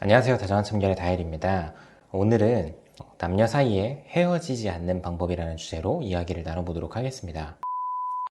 안녕하세요. 다정한 참견의 다일입니다. 오늘은 남녀 사이에 헤어지지 않는 방법이라는 주제로 이야기를 나눠보도록 하겠습니다.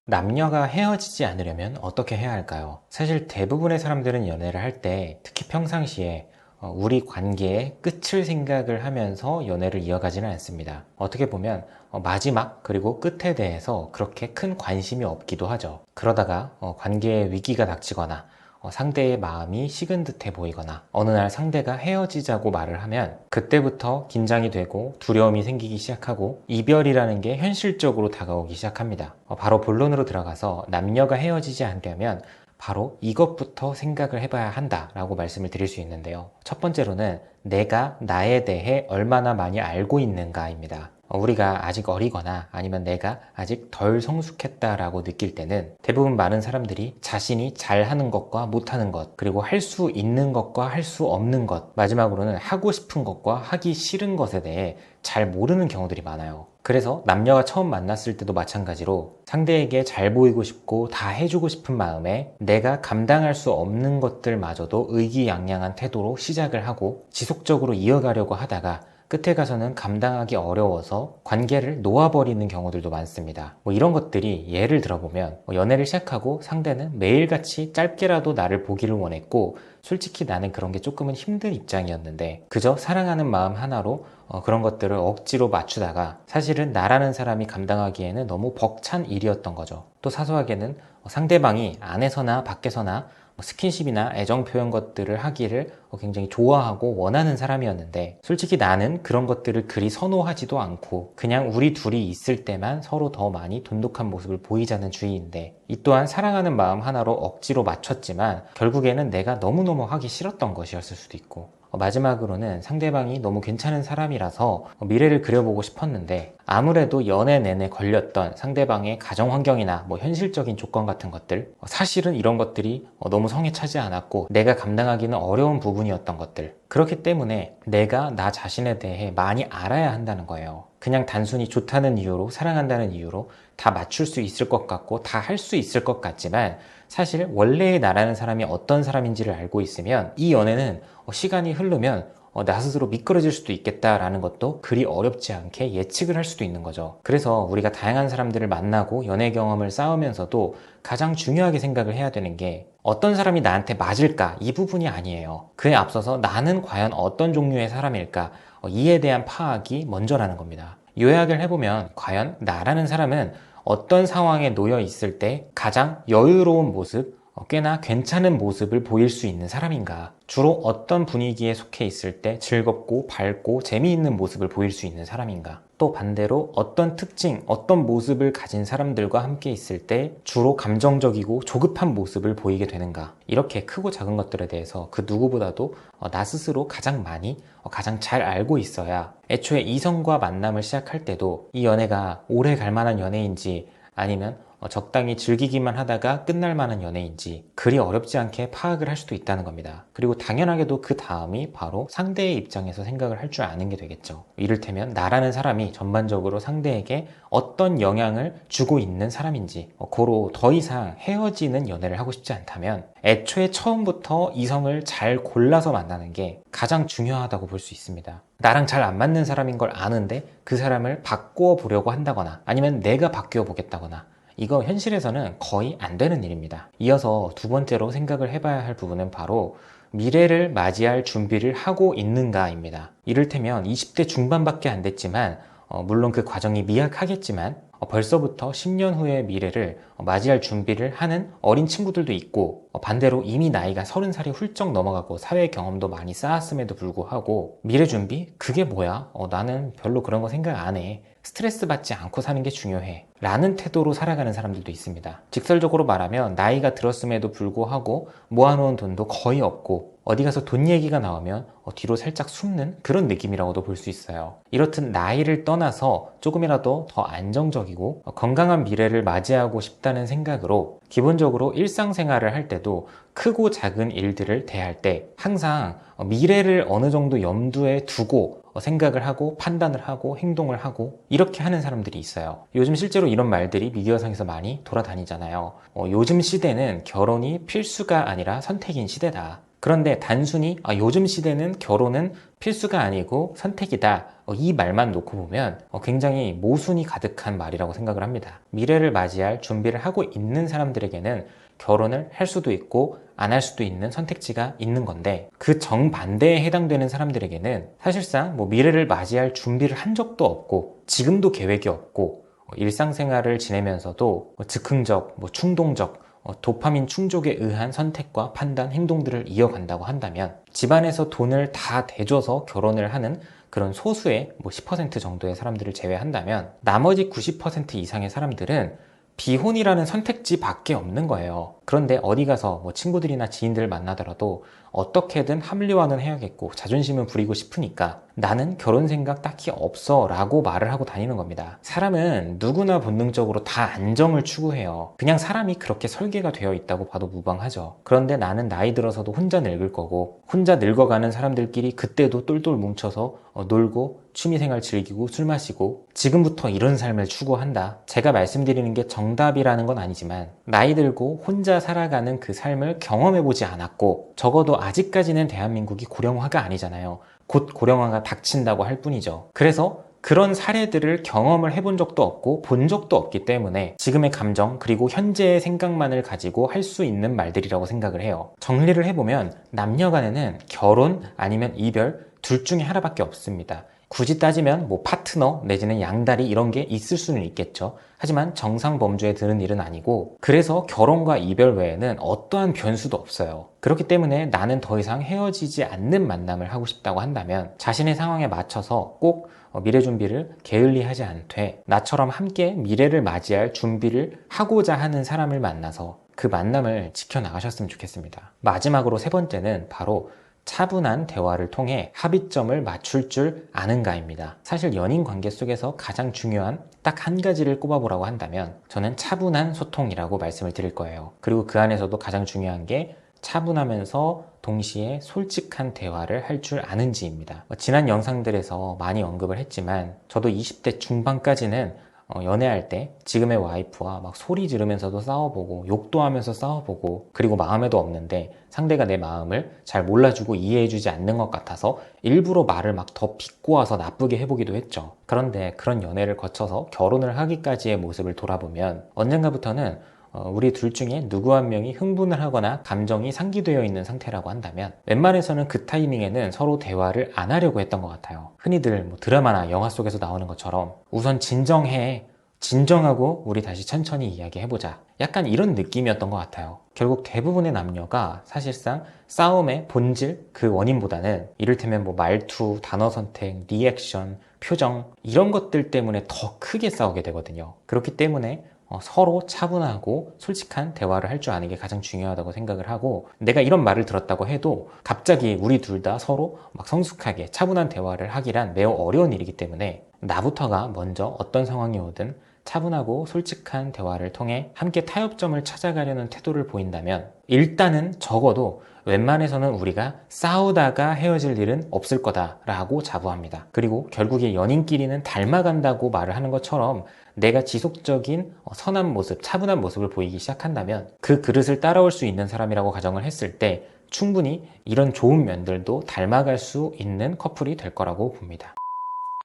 남녀가 헤어지지 않으려면 어떻게 해야 할까요? 사실 대부분의 사람들은 연애를 할 때, 특히 평상시에 우리 관계의 끝을 생각을 하면서 연애를 이어가지는 않습니다. 어떻게 보면 마지막 그리고 끝에 대해서 그렇게 큰 관심이 없기도 하죠. 그러다가 관계에 위기가 닥치거나 상대의 마음이 식은 듯해 보이거나 어느 날 상대가 헤어지자고 말을 하면 그때부터 긴장이 되고 두려움이 생기기 시작하고 이별이라는 게 현실적으로 다가오기 시작합니다. 바로 본론으로 들어가서 남녀가 헤어지지 않으려면 바로 이것부터 생각을 해봐야 한다라고 말씀을 드릴 수 있는데요. 첫 번째로는 내가 나에 대해 얼마나 많이 알고 있는가입니다. 우리가 아직 어리거나 아니면 내가 아직 덜 성숙했다라고 느낄 때는 대부분 많은 사람들이 자신이 잘하는 것과 못하는 것, 그리고 할 수 있는 것과 할 수 없는 것, 마지막으로는 하고 싶은 것과 하기 싫은 것에 대해 잘 모르는 경우들이 많아요. 그래서 남녀가 처음 만났을 때도 마찬가지로 상대에게 잘 보이고 싶고 다 해주고 싶은 마음에 내가 감당할 수 없는 것들마저도 의기양양한 태도로 시작을 하고 지속적으로 이어가려고 하다가 끝에 가서는 감당하기 어려워서 관계를 놓아버리는 경우들도 많습니다. 이런 것들이 예를 들어보면 연애를 시작하고 상대는 매일같이 짧게라도 나를 보기를 원했고 솔직히 나는 그런 게 조금은 힘든 입장이었는데 그저 사랑하는 마음 하나로 그런 것들을 억지로 맞추다가 사실은 나라는 사람이 감당하기에는 너무 벅찬 일이었던 거죠. 또 사소하게는 상대방이 안에서나 밖에서나 스킨십이나 애정 표현 것들을 하기를 굉장히 좋아하고 원하는 사람이었는데 솔직히 나는 그런 것들을 그리 선호하지도 않고 그냥 우리 둘이 있을 때만 서로 더 많이 돈독한 모습을 보이자는 주의인데 이 또한 사랑하는 마음 하나로 억지로 맞췄지만 결국에는 내가 너무너무 하기 싫었던 것이었을 수도 있고 마지막으로는 상대방이 너무 괜찮은 사람이라서 미래를 그려보고 싶었는데 아무래도 연애 내내 걸렸던 상대방의 가정 환경이나 현실적인 조건 같은 것들 사실은 이런 것들이 너무 성에 차지 않았고 내가 감당하기는 어려운 부분이었던 것들 그렇기 때문에 내가 나 자신에 대해 많이 알아야 한다는 거예요. 그냥 단순히 좋다는 이유로 사랑한다는 이유로 다 맞출 수 있을 것 같고 다 할 수 있을 것 같지만 사실 원래의 나라는 사람이 어떤 사람인지를 알고 있으면 이 연애는 시간이 흐르면 나 스스로 미끄러질 수도 있겠다라는 것도 그리 어렵지 않게 예측을 할 수도 있는 거죠. 그래서 우리가 다양한 사람들을 만나고 연애 경험을 쌓으면서도 가장 중요하게 생각을 해야 되는 게 어떤 사람이 나한테 맞을까? 이 부분이 아니에요. 그에 앞서서 나는 과연 어떤 종류의 사람일까? 이에 대한 파악이 먼저라는 겁니다. 요약을 해보면 과연 나라는 사람은 어떤 상황에 놓여 있을 때 가장 여유로운 모습, 꽤나 괜찮은 모습을 보일 수 있는 사람인가? 주로 어떤 분위기에 속해 있을 때 즐겁고 밝고 재미있는 모습을 보일 수 있는 사람인가? 또 반대로 어떤 특징, 어떤 모습을 가진 사람들과 함께 있을 때 주로 감정적이고 조급한 모습을 보이게 되는가? 이렇게 크고 작은 것들에 대해서 그 누구보다도 나 스스로 가장 많이, 가장 잘 알고 있어야 애초에 이성과 만남을 시작할 때도 이 연애가 오래 갈 만한 연애인지 아니면 적당히 즐기기만 하다가 끝날 만한 연애인지 그리 어렵지 않게 파악을 할 수도 있다는 겁니다. 그리고 당연하게도 그 다음이 바로 상대의 입장에서 생각을 할 줄 아는 게 되겠죠. 이를테면 나라는 사람이 전반적으로 상대에게 어떤 영향을 주고 있는 사람인지 고로 더 이상 헤어지는 연애를 하고 싶지 않다면 애초에 처음부터 이성을 잘 골라서 만나는 게 가장 중요하다고 볼 수 있습니다. 나랑 잘 안 맞는 사람인 걸 아는데 그 사람을 바꾸어 보려고 한다거나 아니면 내가 바뀌어 보겠다거나 이거 현실에서는 거의 안 되는 일입니다. 이어서 두 번째로 생각을 해봐야 할 부분은 바로 미래를 맞이할 준비를 하고 있는가입니다. 이를테면 20대 중반밖에 안 됐지만 물론 그 과정이 미약하겠지만 벌써부터 10년 후의 미래를 맞이할 준비를 하는 어린 친구들도 있고 반대로 이미 나이가 30살이 훌쩍 넘어가고 사회 경험도 많이 쌓았음에도 불구하고 미래 준비? 그게 뭐야? 나는 별로 그런 거 생각 안 해. 스트레스 받지 않고 사는 게 중요해 라는 태도로 살아가는 사람들도 있습니다. 직설적으로 말하면 나이가 들었음에도 불구하고 모아놓은 돈도 거의 없고 어디 가서 돈 얘기가 나오면 뒤로 살짝 숨는 그런 느낌이라고도 볼 수 있어요. 이렇듯 나이를 떠나서 조금이라도 더 안정적이고 건강한 미래를 맞이하고 싶다는 생각으로 기본적으로 일상생활을 할 때도 크고 작은 일들을 대할 때 항상 미래를 어느 정도 염두에 두고 생각을 하고 판단을 하고 행동을 하고 이렇게 하는 사람들이 있어요. 요즘 실제로 이런 말들이 미디어상에서 많이 돌아다니잖아요. 요즘 시대는 결혼이 필수가 아니라 선택인 시대다. 그런데 단순히 요즘 시대는 결혼은 필수가 아니고 선택이다, 이 말만 놓고 보면 굉장히 모순이 가득한 말이라고 생각을 합니다. 미래를 맞이할 준비를 하고 있는 사람들에게는 결혼을 할 수도 있고 안 할 수도 있는 선택지가 있는 건데, 그 정반대에 해당되는 사람들에게는 사실상 미래를 맞이할 준비를 한 적도 없고 지금도 계획이 없고 일상생활을 지내면서도 즉흥적, 충동적, 도파민 충족에 의한 선택과 판단, 행동들을 이어간다고 한다면, 집안에서 돈을 다 대줘서 결혼을 하는 그런 소수의 10% 정도의 사람들을 제외한다면 나머지 90% 이상의 사람들은 비혼이라는 선택지 밖에 없는 거예요. 그런데 어디 가서 친구들이나 지인들을 만나더라도 어떻게든 합리화는 해야겠고 자존심은 부리고 싶으니까 나는 결혼 생각 딱히 없어 라고 말을 하고 다니는 겁니다. 사람은 누구나 본능적으로 다 안정을 추구해요. 그냥 사람이 그렇게 설계가 되어 있다고 봐도 무방하죠. 그런데 나는 나이 들어서도 혼자 늙을 거고, 혼자 늙어가는 사람들끼리 그때도 똘똘 뭉쳐서 놀고 취미생활 즐기고 술 마시고 지금부터 이런 삶을 추구한다. 제가 말씀드리는 게 정답이라는 건 아니지만 나이 들고 혼자 살아가는 그 삶을 경험해보지 않았고, 적어도 아직까지는 대한민국이 고령화가 아니잖아요. 곧 고령화가 닥친다고 할 뿐이죠. 그래서 그런 사례들을 경험을 해본 적도 없고 본 적도 없기 때문에 지금의 감정 그리고 현재의 생각만을 가지고 할 수 있는 말들이라고 생각을 해요. 정리를 해보면 남녀 간에는 결혼 아니면 이별 둘 중에 하나밖에 없습니다. 굳이 따지면 파트너 내지는 양다리 이런 게 있을 수는 있겠죠. 하지만 정상 범주에 드는 일은 아니고, 그래서 결혼과 이별 외에는 어떠한 변수도 없어요. 그렇기 때문에 나는 더 이상 헤어지지 않는 만남을 하고 싶다고 한다면 자신의 상황에 맞춰서 꼭 미래 준비를 게을리하지 않되 나처럼 함께 미래를 맞이할 준비를 하고자 하는 사람을 만나서 그 만남을 지켜나가셨으면 좋겠습니다. 마지막으로 세 번째는 바로 차분한 대화를 통해 합의점을 맞출 줄 아는가입니다. 사실 연인 관계 속에서 가장 중요한 딱 한 가지를 꼽아보라고 한다면 저는 차분한 소통이라고 말씀을 드릴 거예요. 그리고 그 안에서도 가장 중요한 게 차분하면서 동시에 솔직한 대화를 할 줄 아는지입니다. 지난 영상들에서 많이 언급을 했지만 저도 20대 중반까지는 연애할 때 지금의 와이프와 막 소리 지르면서도 싸워보고 욕도 하면서 싸워보고, 그리고 마음에도 없는데 상대가 내 마음을 잘 몰라주고 이해해주지 않는 것 같아서 일부러 말을 막 더 비꼬아서 나쁘게 해보기도 했죠. 그런데 그런 연애를 거쳐서 결혼을 하기까지의 모습을 돌아보면 언젠가부터는 우리 둘 중에 누구 한 명이 흥분을 하거나 감정이 상기되어 있는 상태라고 한다면 웬만해서는 그 타이밍에는 서로 대화를 안 하려고 했던 것 같아요. 흔히들 드라마나 영화 속에서 나오는 것처럼 우선 진정해, 진정하고 우리 다시 천천히 이야기해보자, 약간 이런 느낌이었던 것 같아요. 결국 대부분의 남녀가 사실상 싸움의 본질, 그 원인보다는 이를테면 말투, 단어 선택, 리액션, 표정 이런 것들 때문에 더 크게 싸우게 되거든요. 그렇기 때문에 서로 차분하고 솔직한 대화를 할 줄 아는 게 가장 중요하다고 생각을 하고, 내가 이런 말을 들었다고 해도 갑자기 우리 둘 다 서로 막 성숙하게 차분한 대화를 하기란 매우 어려운 일이기 때문에 나부터가 먼저 어떤 상황이 오든 차분하고 솔직한 대화를 통해 함께 타협점을 찾아가려는 태도를 보인다면 일단은 적어도 웬만해서는 우리가 싸우다가 헤어질 일은 없을 거다라고 자부합니다. 그리고 결국에 연인끼리는 닮아간다고 말을 하는 것처럼 내가 지속적인 선한 모습, 차분한 모습을 보이기 시작한다면 그 그릇을 따라올 수 있는 사람이라고 가정을 했을 때 충분히 이런 좋은 면들도 닮아갈 수 있는 커플이 될 거라고 봅니다.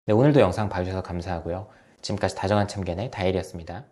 네, 오늘도 영상 봐주셔서 감사하고요. 지금까지 다정한 참견의 다일이었습니다.